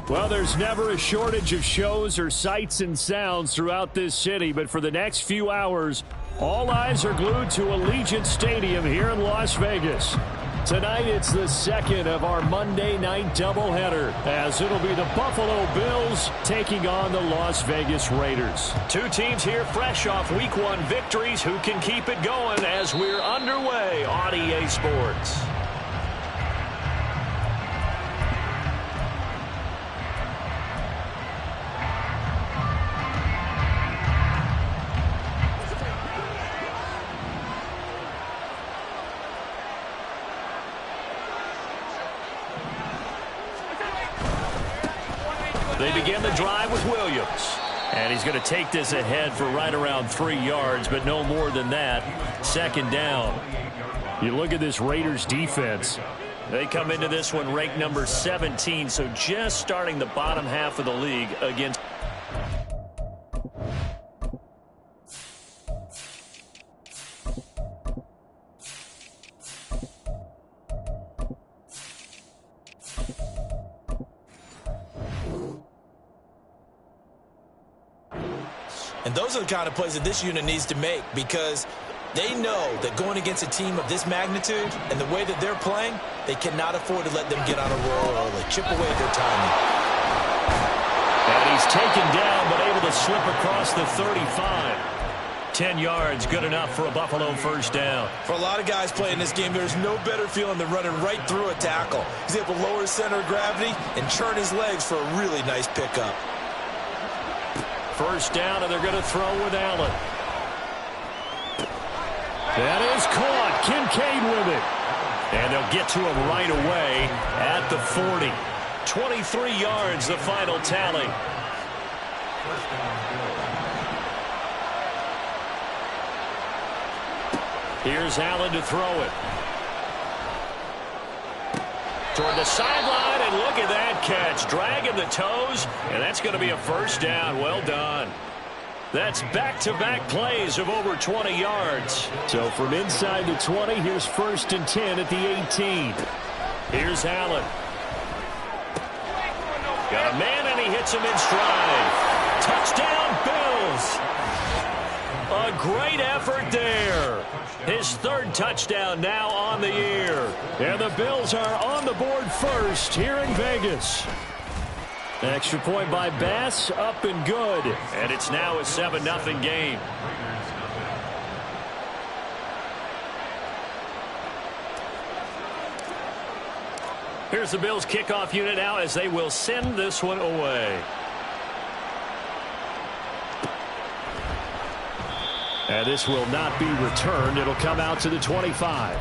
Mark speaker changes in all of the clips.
Speaker 1: Well, there's never a shortage of shows or sights and sounds throughout this city, but for the next few hours, all eyes are glued to Allegiant Stadium here in Las Vegas. Tonight, it's the second of our Monday night doubleheader, as it'll be the Buffalo Bills taking on the Las Vegas Raiders. Two teams here fresh off Week 1 victories who can keep it going as we're underway on EA Sports. They begin the drive with Williams. And he's going to take this ahead for right around 3 yards, but no more than that. Second down. You look at this Raiders defense. They come into this one ranked number 17, so just starting the bottom half of the league against.
Speaker 2: And those are the kind of plays that this unit needs to make, because they know that going against a team of this magnitude and the way that they're playing, they cannot afford to let them get on a roll early, chip away at their timing.
Speaker 1: And he's taken down but able to slip across the 35. 10 yards, good enough for a Buffalo first down.
Speaker 2: For a lot of guys playing this game, there's no better feeling than running right through a tackle. He's able to lower his center of gravity and churn his legs for a really nice pickup.
Speaker 1: First down, and they're going to throw with Allen. That is caught. Kincaid with it. And they'll get to him right away at the 40. 23 yards, the final tally. Here's Allen to throw it. Toward the sideline, and look at that catch. Dragging the toes, and that's going to be a first down. Well done. That's back-to-back plays of over 20 yards. So from inside the 20, here's 1st and 10 at the 18. Here's Allen. Got a man, and he hits him in stride. Touchdown, Bills. A great effort there. His 3rd touchdown now on the year. And the Bills are on the board first here in Vegas. Extra point by Bass, up and good. And it's now a 7-0 game. Here's the Bills kickoff unit now as they will send this one away. And this will not be returned. It'll come out to the 25.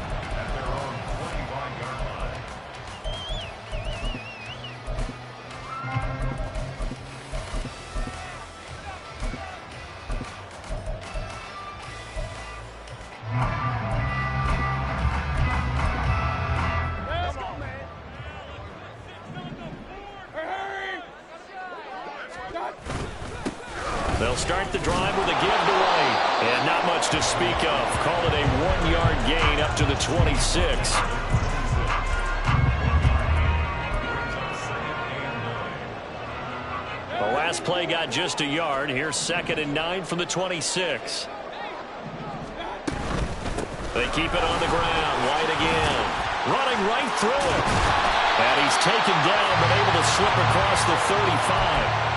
Speaker 1: They'll start the drive with a give to White. And not much to speak of. Call it a 1-yard gain up to the 26. The last play got just a yard. Here's 2nd and 9 from the 26. They keep it on the ground. White again. Running right through it. And he's taken down but able to slip across the 35.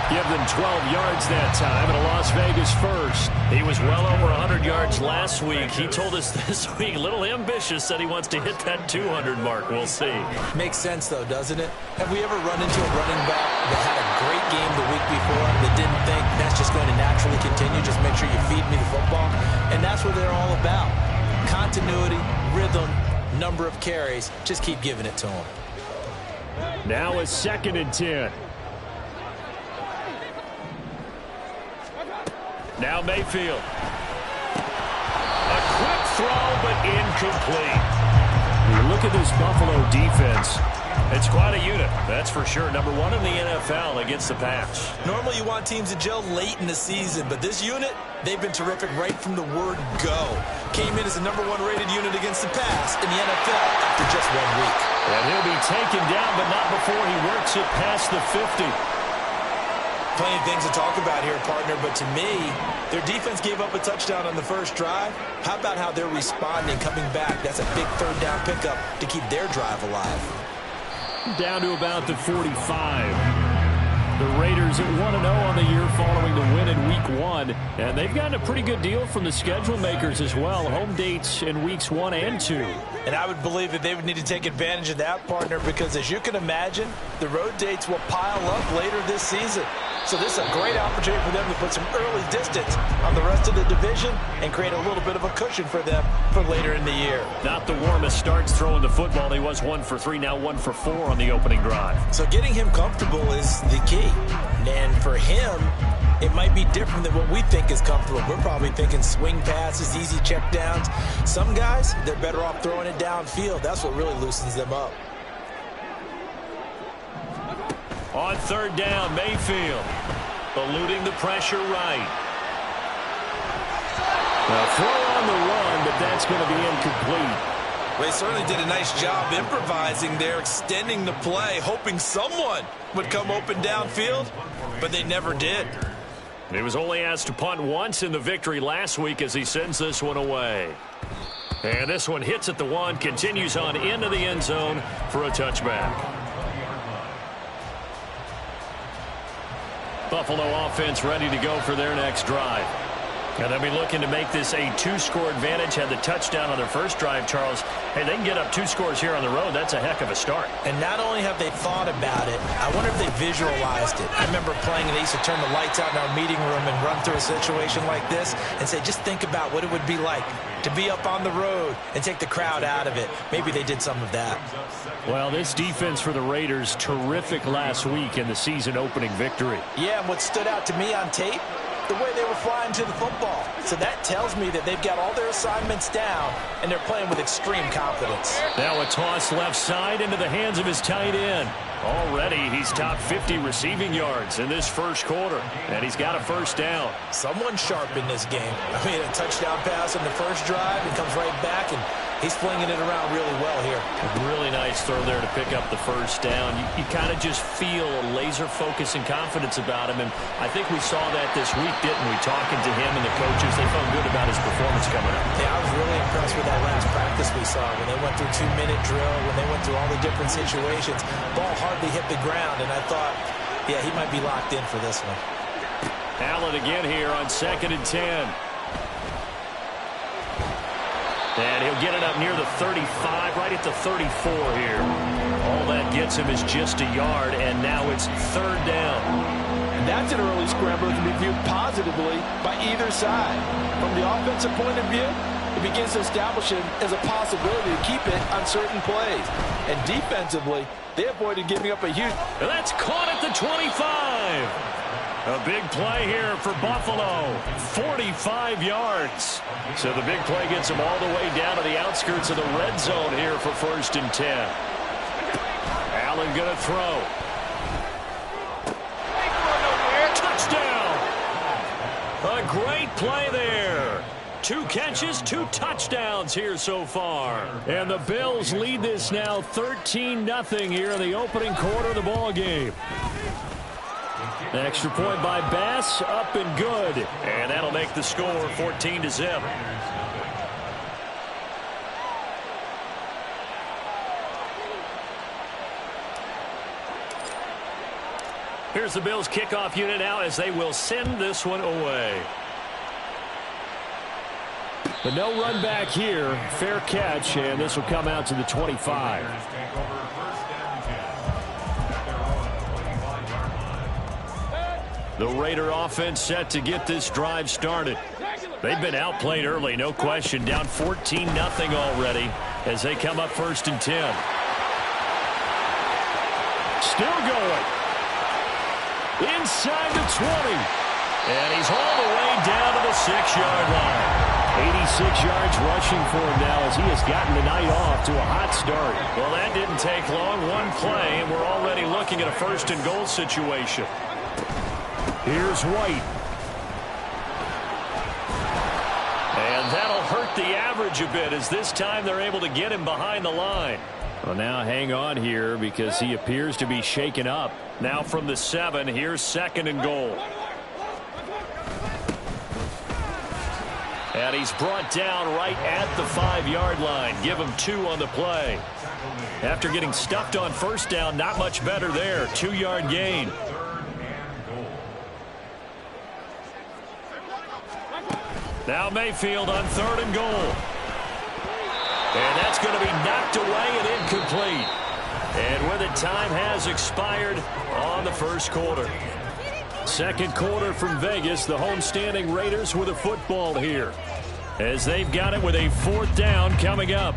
Speaker 1: Give them 12 yards that time, and a Las Vegas first. He was well over 100 yards last week. He told us this week, a little ambitious, said he wants to hit that 200 mark. We'll see.
Speaker 2: Makes sense, though, doesn't it? Have we ever run into a running back that had a great game the week before that didn't think that's just going to naturally continue? Just make sure you feed me the football. And that's what they're all about. Continuity, rhythm, number of carries. Just keep giving it to them.
Speaker 1: Now a 2nd and 10. Now Mayfield. A quick throw, but incomplete. You look at this Buffalo defense. It's quite a unit, that's for sure. Number 1 in the NFL against the pass.
Speaker 2: Normally you want teams to gel late in the season, but this unit, they've been terrific right from the word go. Came in as the number 1 rated unit against the pass in the NFL after just 1 week.
Speaker 1: And he'll be taken down, but not before he works it past the 50.
Speaker 2: Plenty of things to talk about here, partner, but to me, their defense gave up a touchdown on the first drive. How about how they're responding, coming back? That's a big 3rd down pickup to keep their drive alive.
Speaker 1: Down to about the 45. The Raiders at 1-0 on the year following the win in Week 1. And they've gotten a pretty good deal from the schedule makers as well. Home dates in Weeks 1 and 2.
Speaker 2: And I would believe that they would need to take advantage of that, partner, because as you can imagine, the road dates will pile up later this season. So this is a great opportunity for them to put some early distance on the rest of the division and create a little bit of a cushion for them for later in the year.
Speaker 1: Not the warmest starts throwing the football. He was 1 for 3, now 1 for 4 on the opening drive.
Speaker 2: So getting him comfortable is the key. And for him, it might be different than what we think is comfortable. We're probably thinking swing passes, easy checkdowns. Some guys, they're better off throwing it downfield. That's what really loosens them up.
Speaker 1: On 3rd down, Mayfield eluding the pressure right. A throw on the run, but that's going to be incomplete.
Speaker 2: Well, they certainly did a nice job improvising there, extending the play, hoping someone would come open downfield, but they never did.
Speaker 1: He was only asked to punt once in the victory last week as he sends this one away. And this one hits at the 1, continues on into the end zone for a touchback. Buffalo offense ready to go for their next drive. And they'll be looking to make this a 2-score advantage. Had the touchdown on their first drive, Charles. Hey, they can get up 2 scores here on the road. That's a heck of a start.
Speaker 2: And not only have they thought about it, I wonder if they visualized it. I remember playing and they used to turn the lights out in our meeting room and run through a situation like this and say, just think about what it would be like to be up on the road and take the crowd out of it. Maybe they did some of that.
Speaker 1: Well, this defense for the Raiders, terrific last week in the season-opening victory.
Speaker 2: Yeah, and what stood out to me on tape, the way they were flying to the football. So that tells me that they've got all their assignments down, and they're playing with extreme confidence.
Speaker 1: Now a toss left side into the hands of his tight end. Already, he's top 50 receiving yards in this first quarter, and he's got a 1st down.
Speaker 2: Someone sharp in this game. I mean, a touchdown pass on the first drive, and comes right back, and he's flinging it around really well here.
Speaker 1: A really nice throw there to pick up the 1st down. You kind of just feel a laser focus and confidence about him, and I think we saw that this week, didn't we? Talking to him and the coaches, they felt good about his performance coming up.
Speaker 2: Yeah, I was really impressed with that last practice we saw when they went through 2-minute drill, when they went through all the different situations. Ball hardly hit the ground, and I thought, yeah, he might be locked in for this one.
Speaker 1: Allen again here on 2nd and 10. And he'll get it up near the 35, right at the 34 here. All that gets him is just a yard, and now it's 3rd down.
Speaker 3: And that's an early scramble that can be viewed positively by either side. From the offensive point of view, it begins to establish it as a possibility to keep it on certain plays. And defensively, they avoided giving up a huge...
Speaker 1: And that's caught at the 25. A big play here for Buffalo, 45 yards. So the big play gets them all the way down to the outskirts of the red zone here for 1st and 10. Allen going to throw. Touchdown! A great play there. 2 catches, 2 touchdowns here so far. And the Bills lead this now 13-0 here in the opening quarter of the ball game. An extra point by Bass, up and good. And that'll make the score 14-0. Here's the Bills kickoff unit now as they will send this one away. But no run back here. Fair catch, and this will come out to the 25. The Raider offense set to get this drive started. They've been outplayed early, no question. Down 14-0 already as they come up 1st and 10. still going. Inside the 20. And he's all the way down to the 6-yard line. 86 yards rushing for him now as he has gotten the night off to a hot start. Well, that didn't take long. One play, and we're already looking at a 1st and goal situation. Here's White. And that'll hurt the average a bit as this time they're able to get him behind the line. Well, now hang on here because he appears to be shaken up. Now from the 7, here's 2nd and goal. And he's brought down right at the 5-yard line. Give him 2 on the play. After getting stuffed on 1st down, not much better there. 2-yard gain. Now Mayfield on 3rd and goal. And that's going to be knocked away and incomplete. And with it, time has expired on the 1st quarter. 2nd quarter from Vegas. The homestanding Raiders with a football here as they've got it with a 4th down coming up.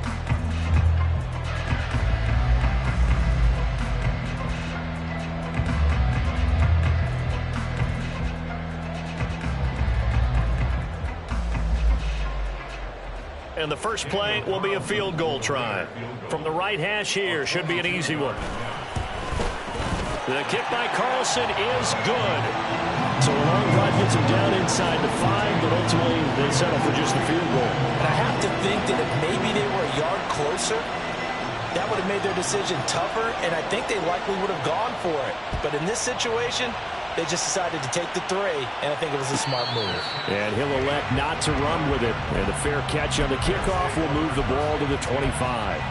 Speaker 1: And the first play will be a field goal try. From the right hash here, should be an easy one. The kick by Carlson is good. So a long drive gets him down inside the 5, but ultimately they settle for just the field goal.
Speaker 2: And I have to think that if maybe they were a yard closer, that would have made their decision tougher, and I think they likely would have gone for it. But in this situation, they just decided to take the 3, and I think it was a smart move.
Speaker 1: And he'll elect not to run with it. And the fair catch on the kickoff will move the ball to the 25.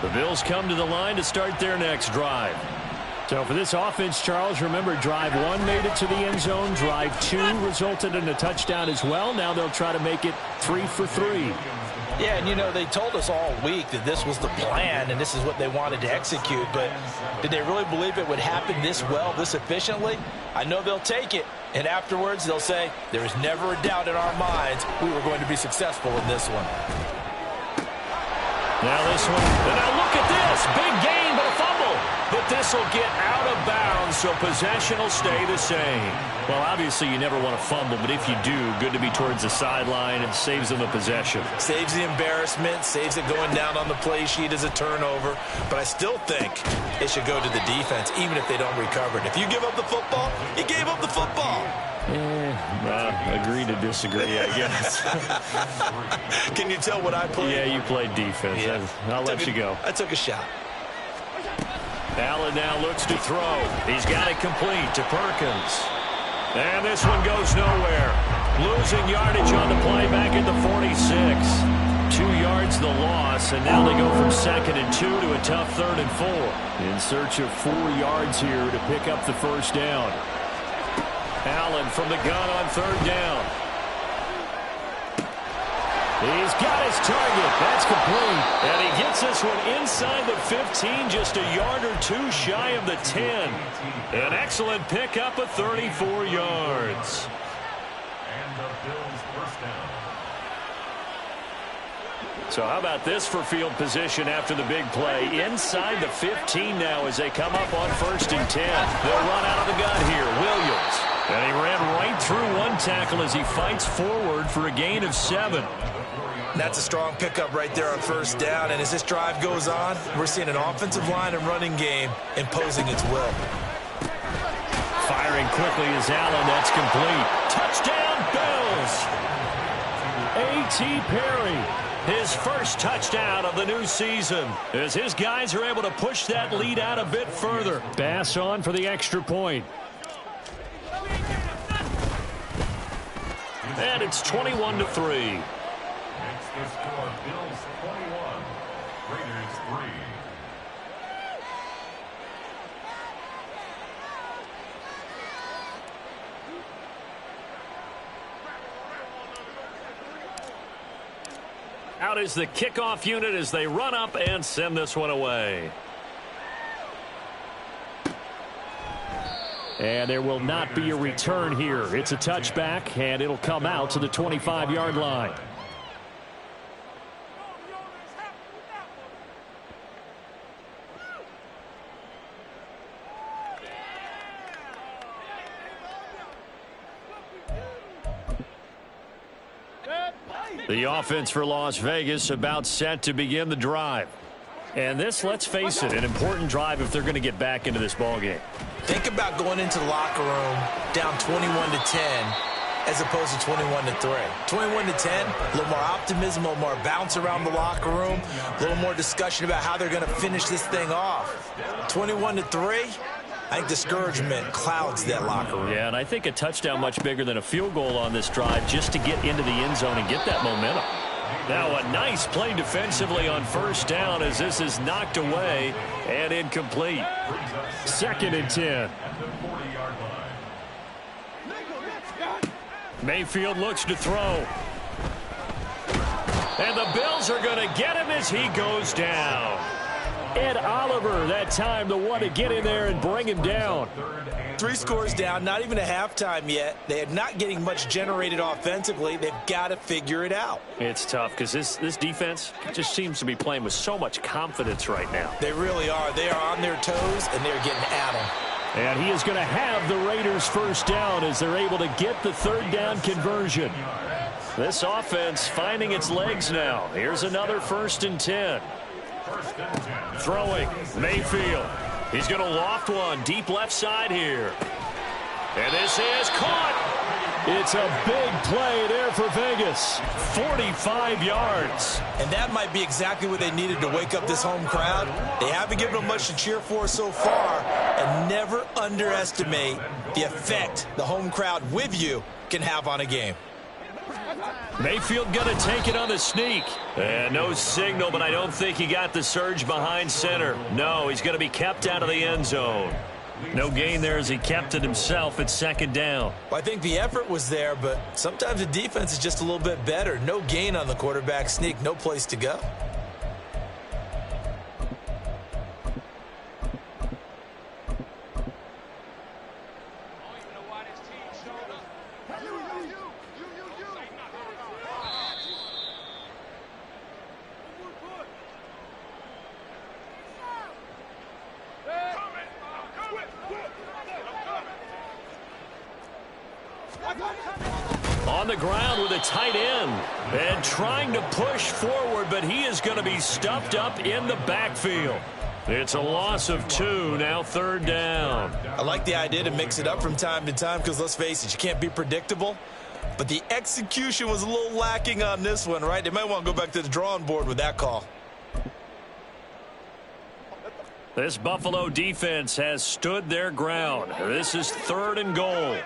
Speaker 1: The Bills come to the line to start their next drive. So for this offense, Charles, remember, drive 1 made it to the end zone. Drive 2 resulted in a touchdown as well. Now they'll try to make it 3 for 3.
Speaker 2: Yeah, and you know, they told us all week that this was the plan and this is what they wanted to execute, but did they really believe it would happen this well, this efficiently? I know they'll take it, and afterwards they'll say, there is never a doubt in our minds we were going to be successful in this one.
Speaker 1: Now this one, and now look at this, big gain, but a fumble. But this will get out of bounds, so possession will stay the same. Well, obviously you never want to fumble, but if you do, good to be towards the sideline and saves them the possession.
Speaker 2: Saves the embarrassment, saves it going down on the play sheet as a turnover. But I still think it should go to the defense, even if they don't recover it. If you give up the football, you gave up the football.
Speaker 1: Agree to disagree, I guess.
Speaker 2: Can you tell what I played?
Speaker 1: Yeah, you played defense. Yeah. I'll let you go.
Speaker 2: I took a shot.
Speaker 1: Allen now looks to throw. He's got it complete to Perkins. And this one goes nowhere. Losing yardage on the play back at the 46. 2 yards the loss, and now they go from 2nd and 2 to a tough 3rd and 4. In search of 4 yards here to pick up the 1st down. Allen from the gun on 3rd down. He's got his target. That's complete. And he gets this one inside the 15, just a yard or 2 shy of the 10. An excellent pickup of 34 yards.
Speaker 4: And the Bills' 1st down.
Speaker 1: So how about this for field position after the big play? Inside the 15 now as they come up on 1st and 10. They'll run out of the gun here. Williams. And he ran right through one tackle as he fights forward for a gain of 7.
Speaker 2: That's a strong pickup right there on 1st down. And as this drive goes on, we're seeing an offensive line and running game imposing its will.
Speaker 1: Firing quickly is Allen. That's complete. Touchdown, Bills. A.T. Perry, his first touchdown of the new season, as his guys are able to push that lead out a bit further. Bass on for the extra point. And it's 21-3.
Speaker 4: Makes the score Bills 21, Raiders 3.
Speaker 1: Out is the kickoff unit as they run up and send this one away. And there will not be a return here. It's a touchback, and it'll come out to the 25-yard line. The offense for Las Vegas about set to begin the drive. And this, let's face it, an important drive if they're going to get back into this ballgame.
Speaker 2: Think about going into the locker room down 21-10 as opposed to 21-3. 21-10, a little more optimism, a little more bounce around the locker room, a little more discussion about how they're going to finish this thing off. 21-3, I think discouragement clouds that locker room.
Speaker 1: Yeah, and I think a touchdown much bigger than a field goal on this drive just to get into the end zone and get that momentum. Now a nice play defensively on first down as this is knocked away and incomplete. 2nd and 10. Mayfield looks to throw. And the Bills are going to get him as he goes down. Ed Oliver that time the one to get in there and bring him down.
Speaker 2: 3 scores down, not even a halftime yet. They are not getting much generated offensively. They've got to figure it out.
Speaker 1: It's tough because this defense just seems to be playing with so much confidence right now.
Speaker 2: They really are. They are on their toes, and they're getting at them.
Speaker 1: And he is going to have the Raiders first down as they're able to get the 3rd down conversion. This offense finding its legs now. Here's another 1st and 10. Throwing, Mayfield. He's going to loft one deep left side here. And this is caught. It's a big play there for Vegas. 45 yards.
Speaker 2: And that might be exactly what they needed to wake up this home crowd. They haven't given them much to cheer for so far. And never underestimate the effect the home crowd with you can have on a game.
Speaker 1: Mayfield going to take it on the sneak. And no signal, but I don't think he got the surge behind center. No, he's going to be kept out of the end zone. No gain there as he kept it himself at 2nd down.
Speaker 2: Well, I think the effort was there, but sometimes the defense is just a little bit better. No gain on the quarterback sneak, no place to go.
Speaker 1: On the ground with a tight end and trying to push forward, but he is going to be stuffed up in the backfield. It's a loss of 2, now 3rd down.
Speaker 2: I like the idea to mix it up from time to time because, let's face it, you can't be predictable. But the execution was a little lacking on this one, right? They might want to go back to the drawing board with that call.
Speaker 1: This Buffalo defense has stood their ground. This is 3rd and goal.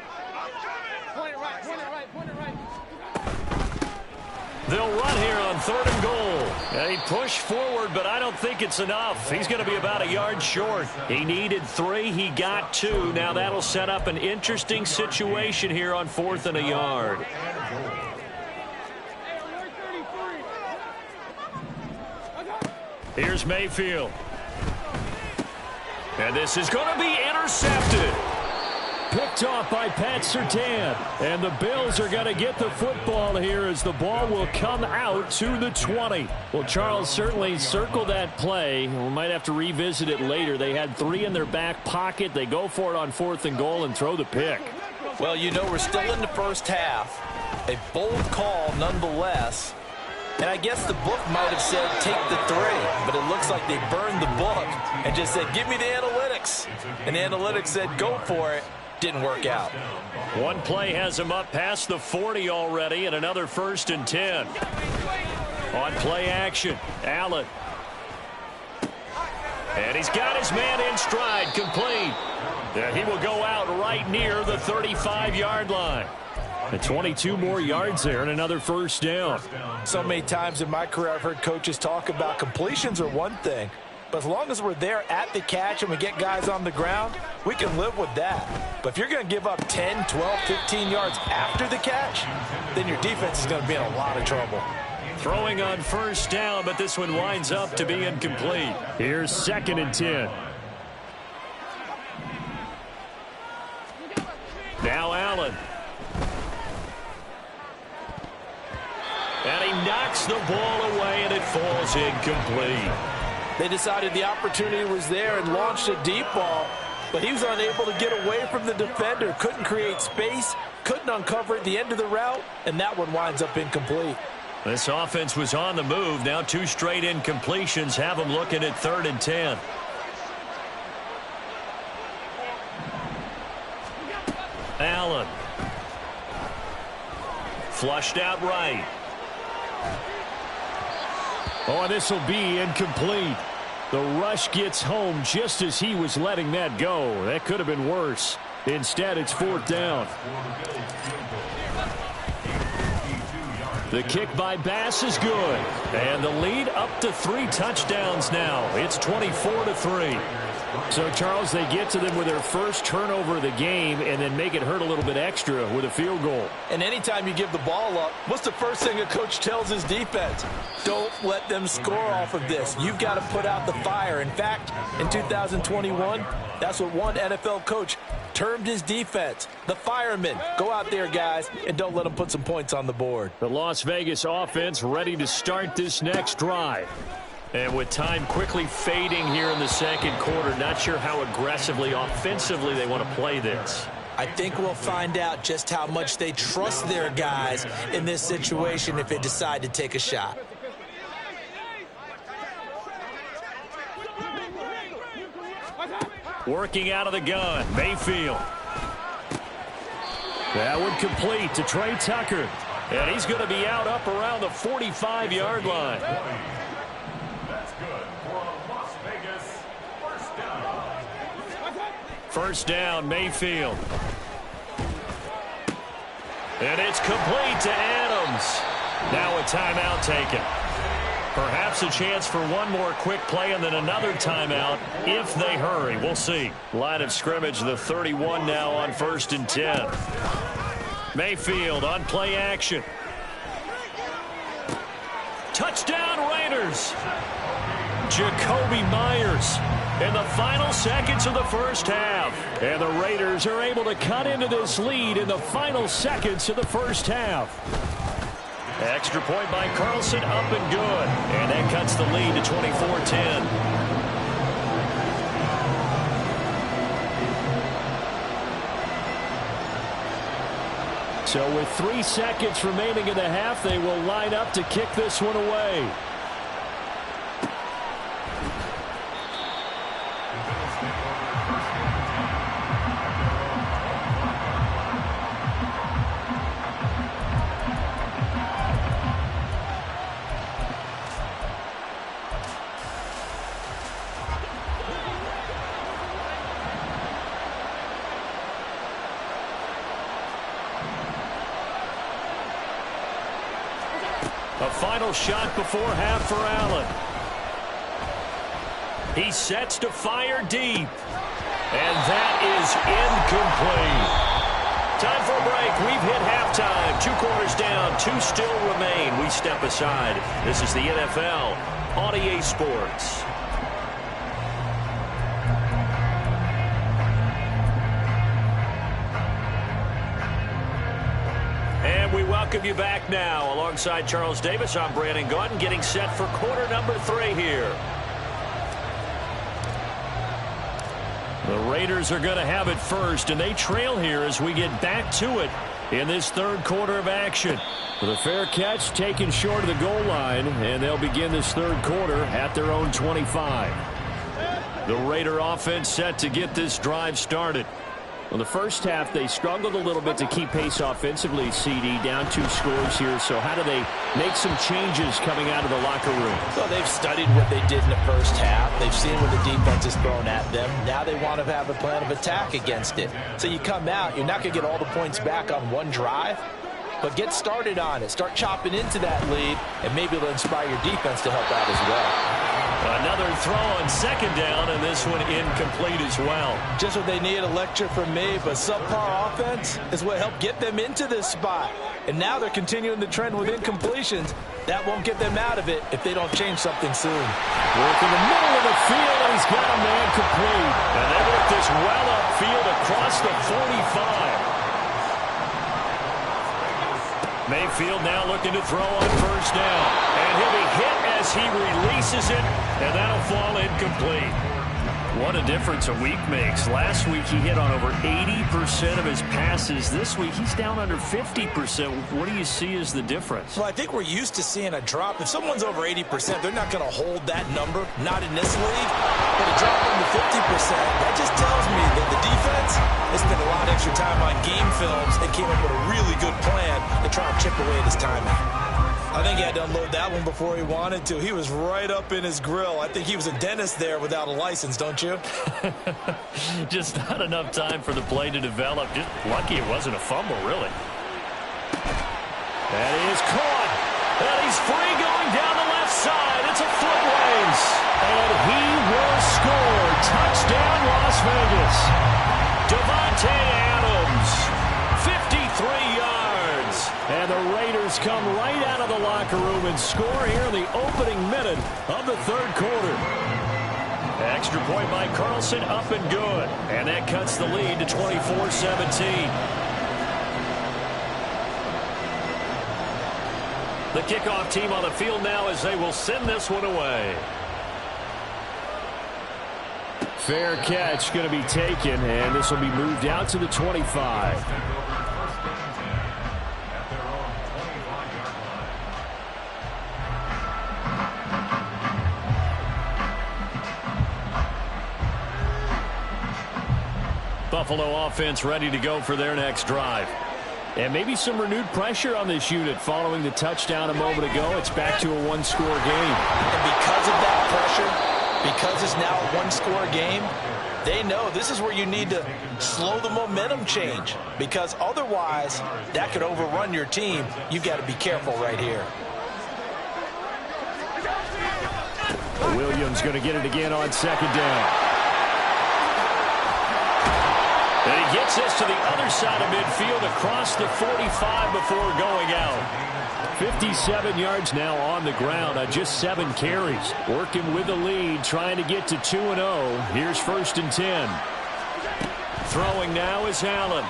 Speaker 1: They'll run here on 3rd and goal. And he pushed forward, but I don't think it's enough. He's going to be about a yard short. He needed 3. He got 2. Now that'll set up an interesting situation here on 4th and a yard. Here's Mayfield. And this is going to be intercepted. Picked off by Pat Surtain. And the Bills are going to get the football here as the ball will come out to the 20. Well, Charles certainly circled that play. We might have to revisit it later. They had 3 in their back pocket. They go for it on 4th and goal and throw the pick.
Speaker 3: Well, you know, we're still in the first half. A bold call nonetheless. And I guess the book might have said take the 3, but it looks like they burned the book and just said, give me the analytics. And the analytics said, go for it. Didn't work out.
Speaker 1: One play has him up past the 40 already, and another 1st and 10. On play action, Allen. And he's got his man in stride, complete. And he will go out right near the 35-yard line. And 22 more yards there and another 1st down.
Speaker 3: So many times in my career I've heard coaches talk about completions are one thing. But as long as we're there at the catch and we get guys on the ground, we can live with that. But if you're going to give up 10, 12, 15 yards after the catch, then your defense is going to be in a lot of trouble.
Speaker 1: Throwing on 1st down, but this one winds up to be incomplete. Here's 2nd and 10. Now Allen. And he knocks the ball away, and it falls incomplete.
Speaker 3: They decided the opportunity was there and launched a deep ball, but he was unable to get away from the defender, couldn't create space, couldn't uncover at the end of the route, and that one winds up incomplete.
Speaker 1: This offense was on the move. Now 2 straight incompletions have them looking at 3rd and 10. Allen. Flushed out right. Oh, and this will be incomplete. The rush gets home just as he was letting that go. That could have been worse. Instead, it's 4th down. The kick by Bass is good. And the lead up to 3 touchdowns now. It's 24-3. So, Charles, they get to them with their first turnover of the game and then make it hurt a little bit extra with a field goal.
Speaker 3: And anytime you give the ball up, what's the first thing a coach tells his defense? Don't let them score off of this. You've got to put out the fire. In fact, in 2021, that's what one NFL coach termed his defense, the firemen. Go out there, guys, and don't let them put some points on the board.
Speaker 1: The Las Vegas offense ready to start this next drive. And with time quickly fading here in the second quarter, not sure how aggressively, offensively they want to play this.
Speaker 2: I think we'll find out just how much they trust their guys in this situation if they decide to take a shot.
Speaker 1: Working out of the gun, Mayfield. That would complete to Trey Tucker. And he's going to be out up around the 45-yard line.
Speaker 4: That's good for a Las Vegas first down.
Speaker 1: First down, Mayfield. And it's complete to Adams. Now a timeout taken. Perhaps a chance for one more quick play and then another timeout if they hurry. We'll see. Line of scrimmage, the 31 now on 1st and 10. Mayfield on play action. Touchdown Raiders. Jacoby Myers in the final seconds of the first half. And the Raiders are able to cut into this lead in the final seconds of the first half. Extra point by Carlson, up and good. And that cuts the lead to 24-10. So with 3 seconds remaining in the half, they will line up to kick this one away. A final shot before half for Allen. He sets to fire deep. And that is incomplete. Time for a break. We've hit halftime. 2 quarters down. 2 still remain. We step aside. This is the NFL on EA Sports. And we welcome you back now. Alongside Charles Davis, I'm Brandon Gaudin, getting set for quarter number 3 here. The Raiders are going to have it first, and they trail here as we get back to it in this 3rd quarter of action. With a fair catch taken short of the goal line, and they'll begin this 3rd quarter at their own 25. The Raider offense set to get this drive started. Well, the first half, they struggled a little bit to keep pace offensively, CD, down 2 scores here. So how do they make some changes coming out of the locker room?
Speaker 2: Well, they've studied what they did in the first half. They've seen what the defense has thrown at them. Now they want to have a plan of attack against it. So you come out, you're not going to get all the points back on one drive, but get started on it. Start chopping into that lead, and maybe it'll inspire your defense to help out as well.
Speaker 1: Another throw on 2nd down, and this one incomplete as well.
Speaker 2: Just what they need, a lecture from me, but subpar offense is what helped get them into this spot. And now they're continuing the trend with incompletions. That won't get them out of it if they don't change something soon.
Speaker 1: Work in the middle of the field, and he's got a man complete. And they work this well upfield across the 45. Mayfield now looking to throw on 1st down. And he'll be hit as he releases it, and that'll fall incomplete. What a difference a week makes. Last week he hit on over 80% of his passes. This week he's down under 50%. What do you see as the difference?
Speaker 2: Well, I think we're used to seeing a drop. If someone's over 80%, they're not going to hold that number, not in this league. But a drop under 50%, that just tells me that the defense has spent a lot of extra time on game films and came up with a really good plan to try and chip away at his timeout. I think he had to unload that one before he wanted to. He was right up in his grill. I think he was a dentist there without a license, don't you?
Speaker 1: Just not enough time for the play to develop. Just lucky it wasn't a fumble, really. That is caught. And he's free going down the left side. It's a foot race. And he will score. Touchdown, Las Vegas. Devontae Adams, 53 yards. And the Raiders come right out of the locker room and score here in the opening minute of the third quarter. Extra point by Carlson, up and good. And that cuts the lead to 24-17. The kickoff team on the field now as they will send this one away. Fair catch going to be taken, and this will be moved out to the 25. Buffalo offense ready to go for their next drive. And maybe some renewed pressure on this unit following the touchdown a moment ago. It's back to a one-score game.
Speaker 2: And because of that pressure, because it's now a one-score game, they know this is where you need to slow the momentum change. Because otherwise, that could overrun your team. You've got to be careful right here.
Speaker 1: Williams going to get it again on second down. And he gets this to the other side of midfield across the 45 before going out. 57 yards now on the ground on just 7 carries. Working with the lead, trying to get to 2-0. Here's 1st and 10. Throwing now is Allen.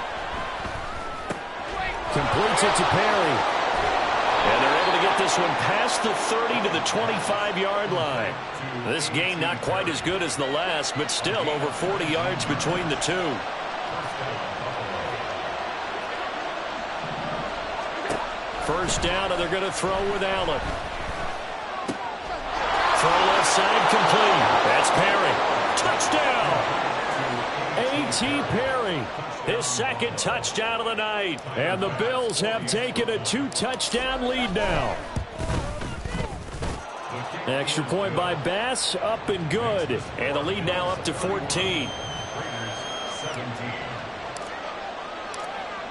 Speaker 1: Completes it to Perry. And they're able to get this one past the 30 to the 25-yard line. This gain not quite as good as the last, but still over 40 yards between the two. First down, and they're going to throw with Allen. Throw left side complete. That's Perry. Touchdown. A.T. Perry. His second touchdown of the night. And the Bills have taken a 2-touchdown lead now. Extra point by Bass, up and good. And the lead now up to 14.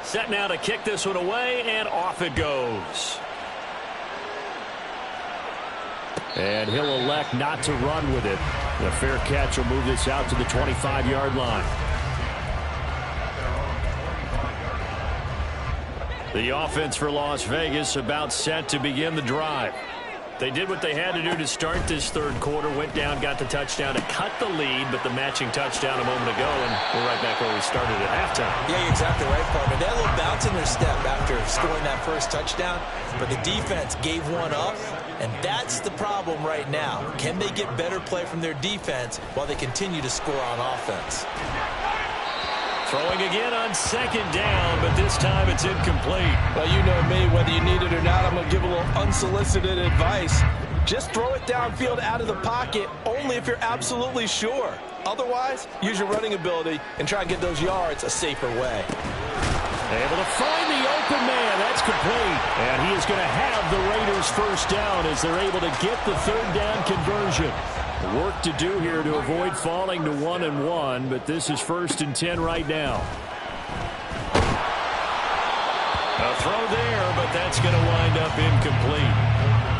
Speaker 1: Set now to kick this one away, and off it goes. And he'll elect not to run with it. The fair catch will move this out to the 25-yard line. The offense for Las Vegas about set to begin the drive. They did what they had to do to start this third quarter. Went down, got the touchdown to cut the lead, but the matching touchdown a moment ago, and we're right back where we started at halftime.
Speaker 2: Yeah, you're exactly right, partner. They had a little bounce in their step after scoring that first touchdown, but the defense gave one up, and that's the problem right now. Can they get better play from their defense while they continue to score on offense?
Speaker 1: Throwing again on second down, but this time it's incomplete.
Speaker 3: Well, you know me, whether you need it or not, I'm going to give a little unsolicited advice. Just throw it downfield out of the pocket only if you're absolutely sure. Otherwise, use your running ability and try and get those yards a safer way.
Speaker 1: Able to find the open man. That's complete. And he is going to have the Raiders first down as they're able to get the third down conversion. Work to do here to avoid falling to 1-1, but this is 1st and 10 right now. A throw there, but that's going to wind up incomplete.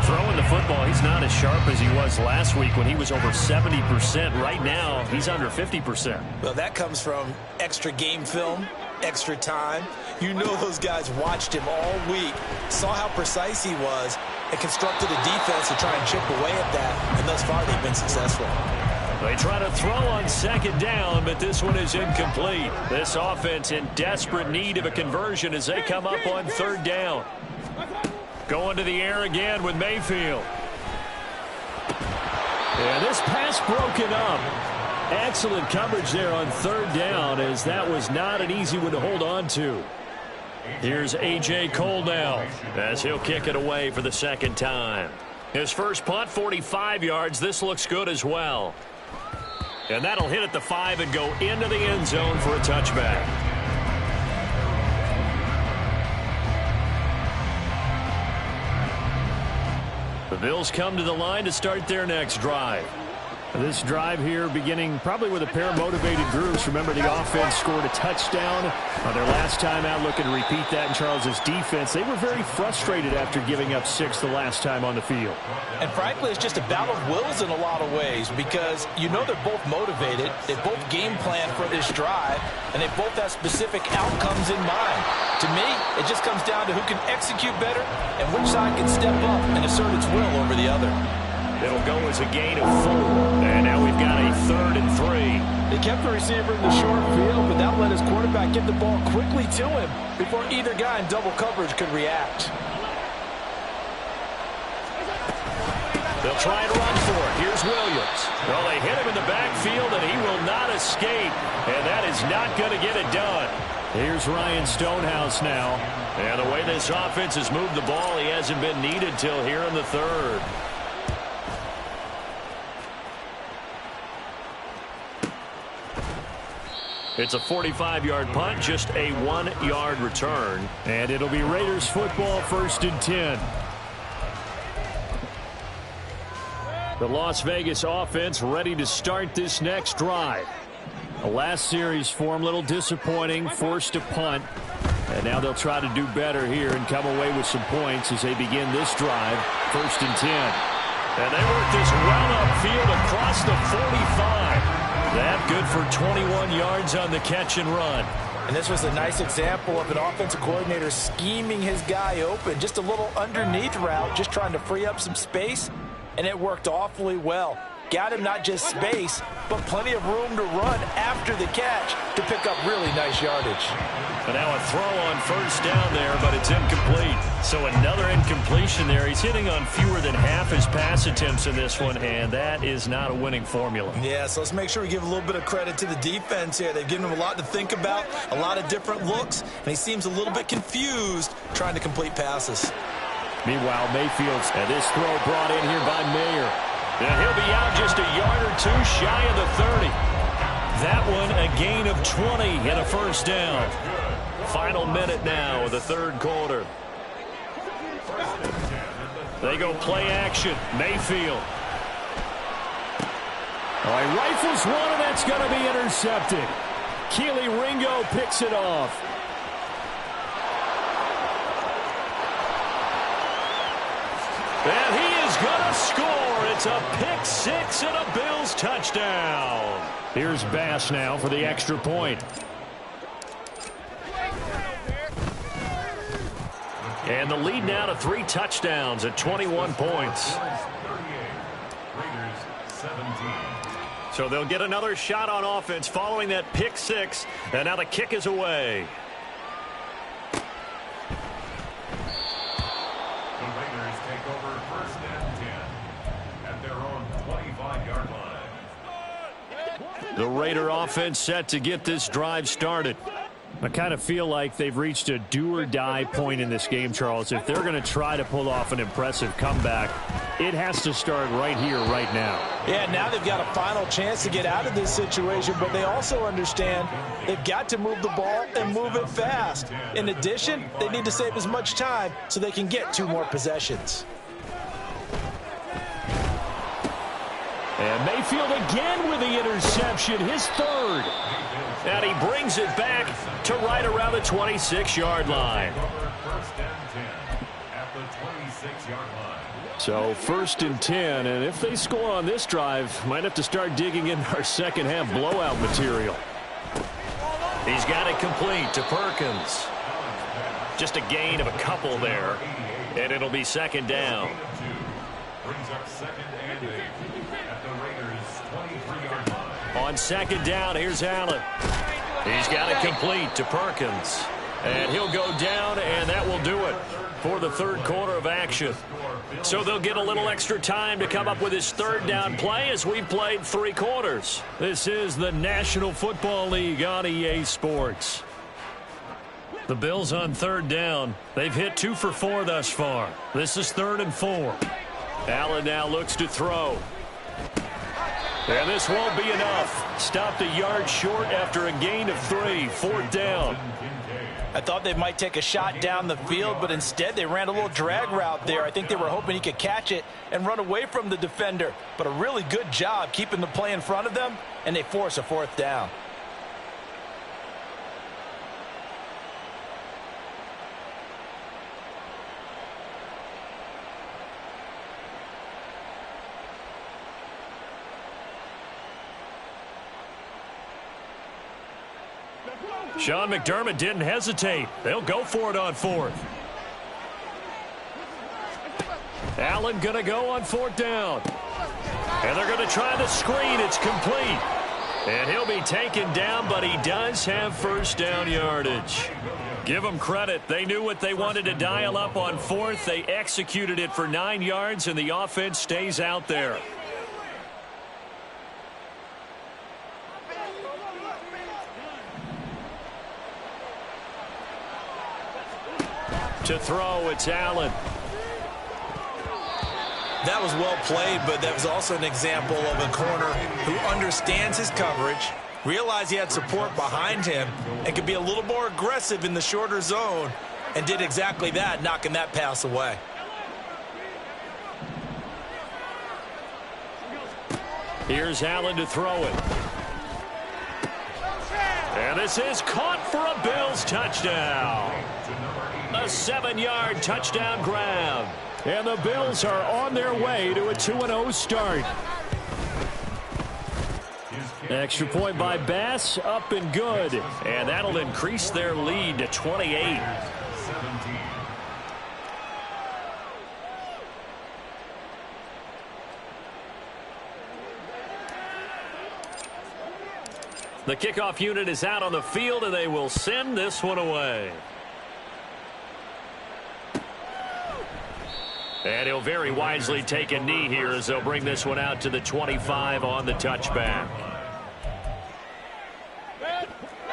Speaker 1: Throwing the football, he's not as sharp as he was last week when he was over 70%. Right now, he's under 50%.
Speaker 2: Well, that comes from extra game film, extra time. You know those guys watched him all week, saw how precise he was, and constructed a defense to try and chip away at that, and thus far they've been successful.
Speaker 1: They try to throw on second down, but this one is incomplete. This offense in desperate need of a conversion as they come up on third down. Going to the air again with Mayfield. And this pass broken up. Excellent coverage there on third down, as that was not an easy one to hold on to. Here's A.J. Cole now, as he'll kick it away for the second time. His first punt, 45 yards. This looks good as well. And that'll hit at the 5 and go into the end zone for a touchback. The Bills come to the line to start their next drive. This drive here beginning probably with a pair of motivated groups. Remember, the offense scored a touchdown on their last time out, looking to repeat that in Charles's defense. They were very frustrated after giving up 6 the last time on the field.
Speaker 2: And frankly, it's just a battle of wills in a lot of ways, because you know they're both motivated, they both game plan for this drive, and they both have specific outcomes in mind. To me, it just comes down to who can execute better and which side can step up and assert its will over the other.
Speaker 1: It'll go as a gain of 4. And now we've got a 3rd and 3.
Speaker 3: They kept the receiver in the short field, but that let his quarterback get the ball quickly to him before either guy in double coverage could react.
Speaker 1: They'll try and run for it. Here's Williams. Well, they hit him in the backfield, and he will not escape. And that is not going to get it done. Here's Ryan Stonehouse now. And the way this offense has moved the ball, he hasn't been needed till here in the 3rd. It's a 45-yard punt, just a 1-yard return. And it'll be Raiders football, 1st and 10. The Las Vegas offense ready to start this next drive. The last series for them, a little disappointing, forced to punt. And now they'll try to do better here and come away with some points as they begin this drive, 1st and 10. And they work this well upfield across the 45. That good for 21 yards on the catch and run.
Speaker 2: And this was a nice example of an offensive coordinator scheming his guy open. Just a little underneath route, just trying to free up some space, and it worked awfully well. Got him not just space, but plenty of room to run after the catch to pick up really nice yardage.
Speaker 1: But now a throw on 1st down there, but it's incomplete. So another incompletion there. He's hitting on fewer than half his pass attempts in this one, and that is not a winning formula.
Speaker 2: Yeah, so let's make sure we give a little bit of credit to the defense here. They've given him a lot to think about, a lot of different looks, and he seems a little bit confused trying to complete passes.
Speaker 1: Meanwhile, Mayfield's this throw brought in here by Mayer. And he'll be out just a yard or 2 shy of the 30. That one a gain of 20 and a 1st down. Final minute now of the 3rd quarter. They go play action. Mayfield. All right, rifles one, and that's going to be intercepted. Keely Ringo picks it off. And he is going to score. It's a pick 6 and a Bills touchdown. Here's Bass now for the extra point. And the lead now to 3 touchdowns at 21 points. So they'll get another shot on offense following that pick 6. And now the kick is away. The Raider offense set to get this drive started. I kind of feel like they've reached a do-or-die point in this game, Charles. If they're going to try to pull off an impressive comeback, it has to start right here, right now.
Speaker 2: Yeah, now they've got a final chance to get out of this situation, but they also understand they've got to move the ball and move it fast. In addition, they need to save as much time so they can get 2 more possessions.
Speaker 1: And Mayfield again with the interception, his 3rd. And he brings it back to right around the 26-yard line. So 1st and 10, and if they score on this drive, might have to start digging in our second half blowout material. He's got it complete to Perkins. Just a gain of a couple there, and it'll be 2nd down.
Speaker 4: Brings up 2nd and 8 at the Raiders' 23-yard line.
Speaker 1: On 2nd down, here's Allen. He's got it complete to Perkins. And he'll go down, and that will do it. for the third quarter of action. So they'll get a little extra time to come up with his third down play as we've played 3 quarters. This is the National Football League on EA Sports. The Bills on third down. They've hit 2 for 4 thus far. This is 3rd and 4. Allen now looks to throw. And this won't be enough. Stopped a yard short after a gain of 3. 4th down.
Speaker 2: I thought they might take a shot down the field, but instead they ran a little drag route there. I think they were hoping he could catch it and run away from the defender. But a really good job keeping the play in front of them, and they force a 4th down.
Speaker 1: Sean McDermott didn't hesitate. They'll go for it on 4th. Allen going to go on 4th down. And they're going to try the screen. It's complete. And he'll be taken down, but he does have first down yardage. Give them credit. They knew what they wanted to dial up on 4th. They executed it for 9 yards, and the offense stays out there. To throw, it's Allen.
Speaker 2: That was well played, but that was also an example of a corner who understands his coverage, realized he had support behind him, and could be a little more aggressive in the shorter zone, and did exactly that, knocking that pass away.
Speaker 1: Here's Allen to throw it. And this is caught for a Bills touchdown. A 7-yard touchdown grab. And the Bills are on their way to a 2-0 start. Extra point by Bass, up and good. And that'll increase their lead to 28. The kickoff unit is out on the field, and they will send this one away. And he'll very wisely take a knee here as they'll bring this one out to the 25 on the touchback.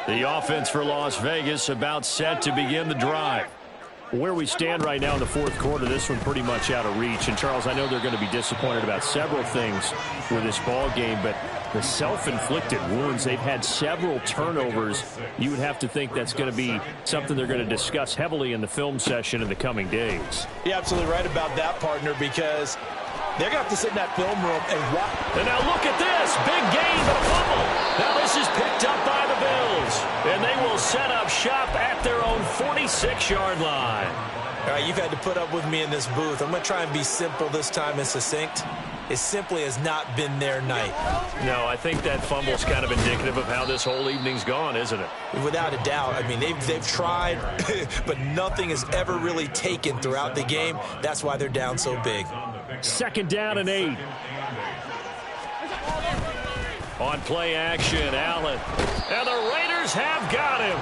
Speaker 1: The offense for Las Vegas about set to begin the drive. Where we stand right now in the 4th quarter, this one pretty much out of reach. And, Charles, I know they're going to be disappointed about several things with this ball game, but the self-inflicted wounds, they've had several turnovers. You would have to think that's going to be something they're going to discuss heavily in the film session in the coming days.
Speaker 2: You're absolutely right about that, partner, because they're going to have to sit in that film room and watch.
Speaker 1: And now look at this. Big gain, but a fumble. Now this is picked up by the Bills. And they will set up shop at their own 46-yard line.
Speaker 2: All right, you've had to put up with me in this booth. I'm going to try and be simple this time and succinct. It simply has not been their night.
Speaker 1: No, I think that fumble's kind of indicative of how this whole evening's gone, isn't it?
Speaker 2: Without a doubt. I mean, they've tried, but nothing has ever really taken throughout the game. That's why they're down so big.
Speaker 1: 2nd down and 8. On play action, Allen. And the Raiders have got him.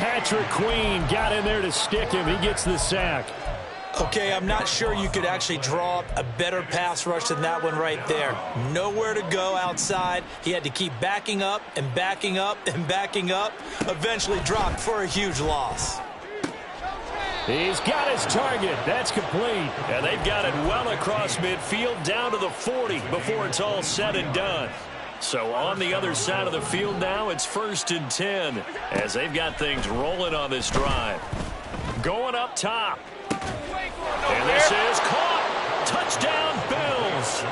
Speaker 1: Patrick Queen got in there to stick him. He gets the sack.
Speaker 2: Okay, I'm not sure you could actually draw up a better pass rush than that one right there. Nowhere to go outside. He had to keep backing up and backing up and backing up. Eventually dropped for a huge loss.
Speaker 1: He's got his target. That's complete. And they've got it well across midfield down to the 40 before it's all said and done. So on the other side of the field now, it's 1st and 10 as they've got things rolling on this drive. Going up top. And this is caught. Touchdown, Bills.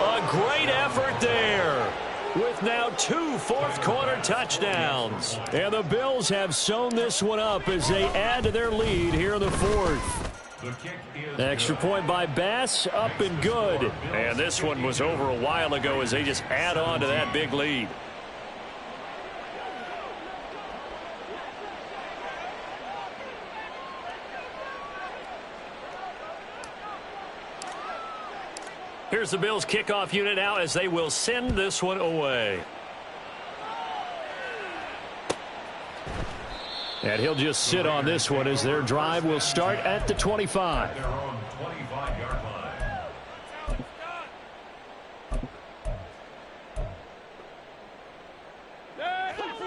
Speaker 1: A great effort there with now 2 fourth-quarter touchdowns. And the Bills have sewn this one up as they add to their lead here in the 4th. Extra point by Bass, up and good. And this one was over a while ago as they just add on to that big lead. Here's the Bills kickoff unit now as they will send this one away. And he'll just sit on this one as their drive will start at the 25.
Speaker 4: Their own 25-yard line.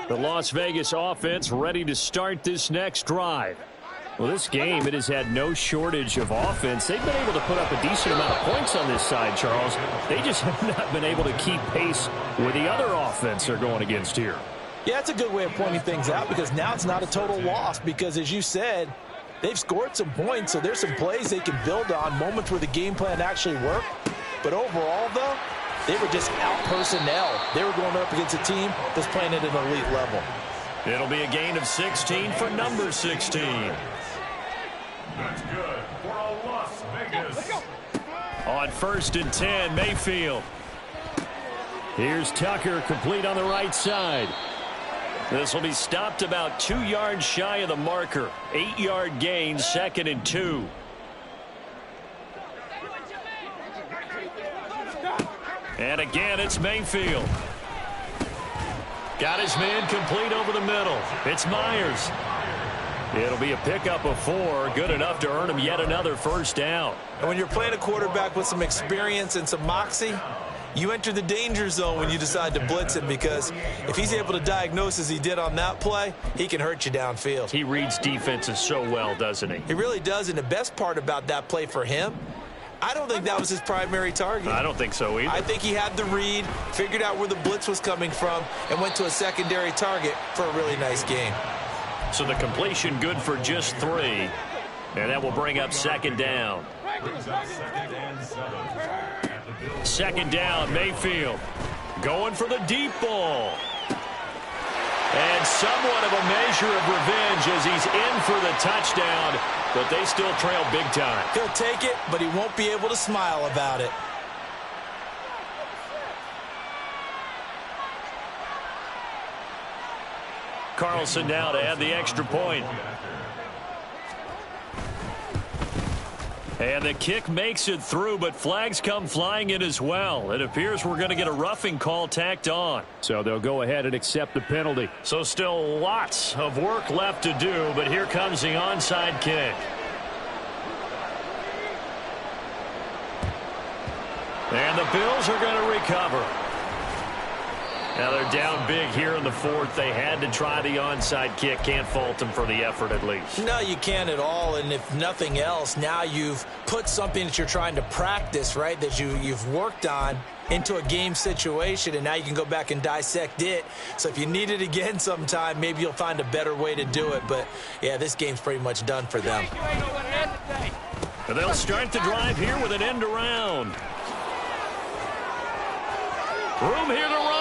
Speaker 1: The Las Vegas offense ready to start this next drive. Well, this game, it has had no shortage of offense. They've been able to put up a decent amount of points on this side, Charles. They just have not been able to keep pace with the other offense they're going against here.
Speaker 2: Yeah, it's a good way of pointing things out because now it's not a total loss because, as you said, they've scored some points, so there's some plays they can build on, moments where the game plan actually worked. But overall, though, they were just out-personnel. They were going up against a team that's playing at an elite level.
Speaker 1: It'll be a gain of 16 for number 16.
Speaker 4: That's good for a Las Vegas.
Speaker 1: On 1st and 10, Mayfield. Here's Tucker, complete on the right side. This will be stopped about 2 yards shy of the marker. 8-yard gain, 2nd and 2. And again, it's Mayfield. Got his man complete over the middle. It's Myers. It'll be a pickup of 4, good enough to earn him yet another first down.
Speaker 2: And when you're playing a quarterback with some experience and some moxie, you enter the danger zone when you decide to blitz him because if he's able to diagnose as he did on that play, he can hurt you downfield.
Speaker 1: He reads defenses so well, doesn't he?
Speaker 2: He really does, and the best part about that play for him, I don't think that was his primary target.
Speaker 1: I don't think so either.
Speaker 2: I think he had the read, figured out where the blitz was coming from, and went to a secondary target for a really nice game.
Speaker 1: So the completion good for just 3. And that will bring up 2nd down.
Speaker 4: Brings up 2nd and 7. At the Bills.
Speaker 1: 2nd down, Mayfield. Going for the deep ball. And somewhat of a measure of revenge as he's in for the touchdown, but they still trail big time.
Speaker 2: He'll take it, but he won't be able to smile about it.
Speaker 1: Carlson now to add the extra point. And the kick makes it through, but flags come flying in as well. It appears we're going to get a roughing call tacked on. So they'll go ahead and accept the penalty. So still lots of work left to do, but here comes the onside kick. And the Bills are going to recover. Now they're down big here in the 4th. They had to try the onside kick. Can't fault them for the effort at least.
Speaker 2: No, you can't at all. And if nothing else, now you've put something that you're trying to practice, right, that you've worked on into a game situation, and now you can go back and dissect it. So if you need it again sometime, maybe you'll find a better way to do it. But, yeah, this game's pretty much done for them.
Speaker 1: And they'll start the drive here with an end around. Room here to run.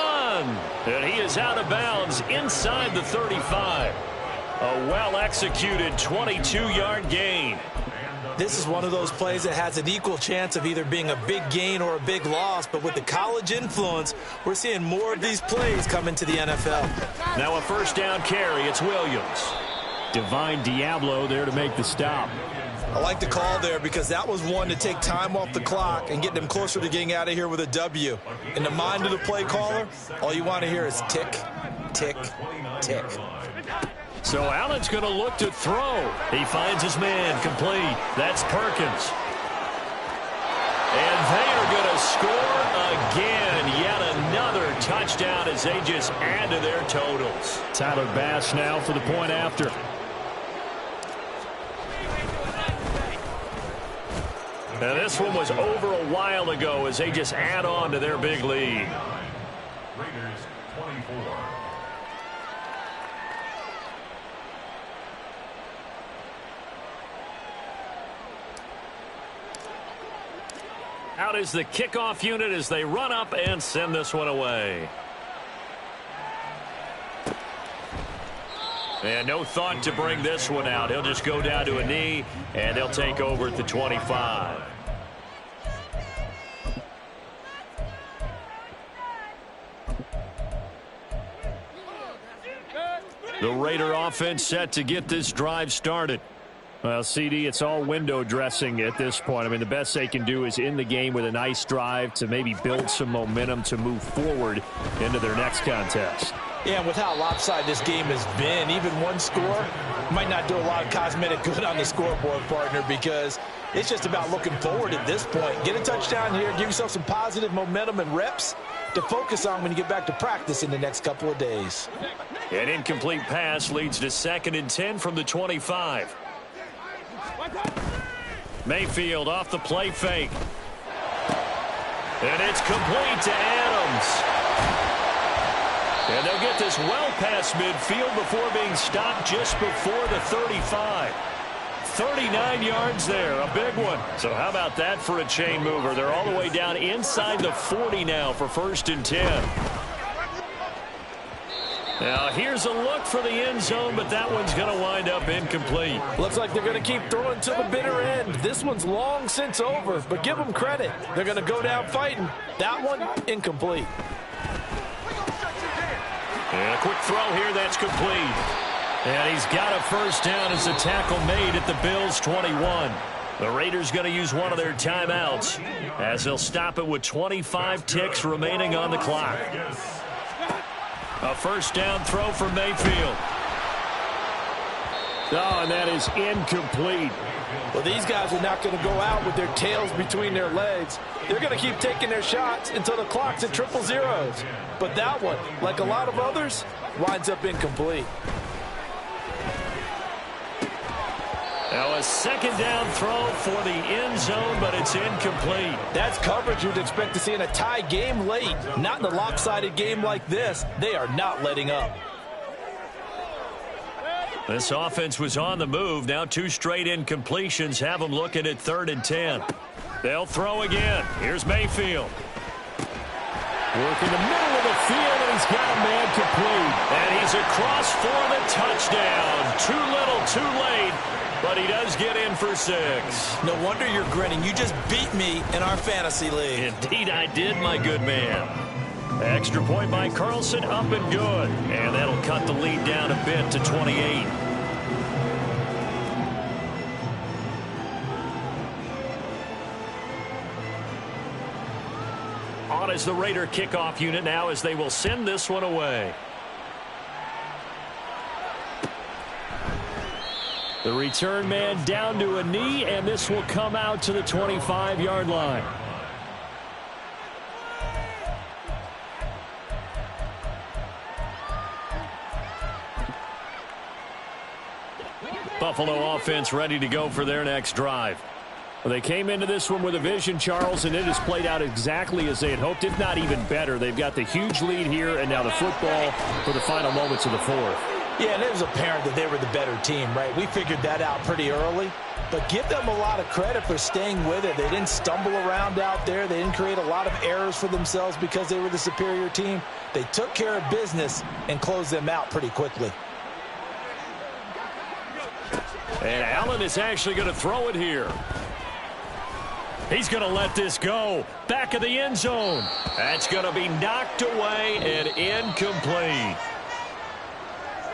Speaker 1: And he is out of bounds inside the 35. A well-executed 22-yard gain.
Speaker 2: This is one of those plays that has an equal chance of either being a big gain or a big loss. But with the college influence, we're seeing more of these plays come into the NFL.
Speaker 1: Now a first down carry. It's Williams. Divine Diablo there to make the stop.
Speaker 2: I like the call there because that was one to take time off the clock and get them closer to getting out of here with a W. In the mind of the play caller, all you want to hear is tick, tick, tick.
Speaker 1: So Allen's going to look to throw. He finds his man complete. That's Perkins. And they are going to score again. Yet another touchdown as they just add to their totals. Tyler Bass now for the point after. Now this one was over a while ago as they just add on to their big lead.
Speaker 4: Raiders 24.
Speaker 1: Out is the kickoff unit as they run up and send this one away. And no thought to bring this one out. He'll just go down to a knee, and they'll take over at the 25. The Raider offense set to get this drive started. Well, CD, it's all window dressing at this point. I mean, the best they can do is in the game with a nice drive to maybe build some momentum to move forward into their next contest.
Speaker 2: Yeah, and with how lopsided this game has been, even one score might not do a lot of cosmetic good on the scoreboard, partner, because it's just about looking forward at this point. Get a touchdown here, give yourself some positive momentum and reps to focus on when you get back to practice in the next couple of days.
Speaker 1: An incomplete pass leads to 2nd and 10 from the 25. Mayfield off the play fake. And it's complete to Adams. And they'll get this well past midfield before being stopped just before the 35. 39 yards there, a big one. So how about that for a chain mover? They're all the way down inside the 40 now for 1st and 10. Now here's a look for the end zone, but that one's going to wind up incomplete.
Speaker 3: Looks like they're going to keep throwing to the bitter end. This one's long since over, but give them credit. They're going to go down fighting. That one, incomplete.
Speaker 1: And a quick throw here, that's complete. And he's got a 1st down as the tackle made at the Bills' 21. The Raiders going to use one of their timeouts as they'll stop it with 25 ticks remaining on the clock. A 1st down throw for Mayfield. Oh, and that is incomplete.
Speaker 3: Well, these guys are not going to go out with their tails between their legs. They're going to keep taking their shots until the clock's at 000. But that one, like a lot of others, winds up incomplete.
Speaker 1: Now a 2nd down throw for the end zone, but it's incomplete.
Speaker 3: That's coverage you'd expect to see in a tie game late. Not in a lopsided game like this. They are not letting up.
Speaker 1: This offense was on the move. Now 2 straight incompletions have them looking at 3rd and 10. They'll throw again. Here's Mayfield. Working the middle of the field, and he's got a man complete. And he's across for the touchdown. Too little, too late. But he does get in for 6.
Speaker 2: No wonder you're grinning. You just beat me in our fantasy league.
Speaker 1: Indeed I did, my good man. Extra point by Carlson, up and good. And that'll cut the lead down a bit to 28. On as the Raider kickoff unit now as they will send this one away. The return man down to a knee, and this will come out to the 25-yard line. Buffalo offense ready to go for their next drive. Well, they came into this one with a vision, Charles, and it has played out exactly as they had hoped, if not even better. They've got the huge lead here, and now the football for the final moments of the 4th.
Speaker 2: Yeah, and it was apparent that they were the better team, right? We figured that out pretty early. But give them a lot of credit for staying with it. They didn't stumble around out there. They didn't create a lot of errors for themselves because they were the superior team. They took care of business and closed them out pretty quickly.
Speaker 1: And Allen is actually going to throw it here. He's going to let this go. Back of the end zone. That's going to be knocked away and incomplete.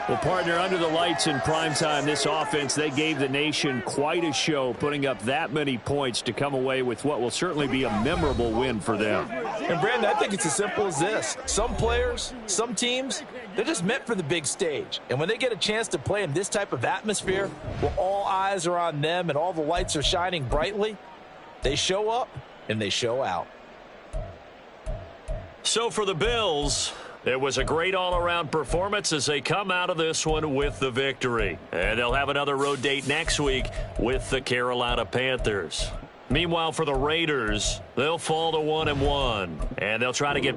Speaker 1: Well, partner, under the lights in primetime, this offense, they gave the nation quite a show, putting up that many points to come away with what will certainly be a memorable win for them.
Speaker 3: And, Brandon, I think it's as simple as this. Some players, some teams, they're just meant for the big stage. And when they get a chance to play in this type of atmosphere, where all eyes are on them and all the lights are shining brightly, they show up and they show out.
Speaker 1: So for the Bills, it was a great all-around performance as they come out of this one with the victory. And they'll have another road date next week with the Carolina Panthers. Meanwhile, for the Raiders, they'll fall to 1-1, and they'll try to get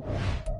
Speaker 1: it.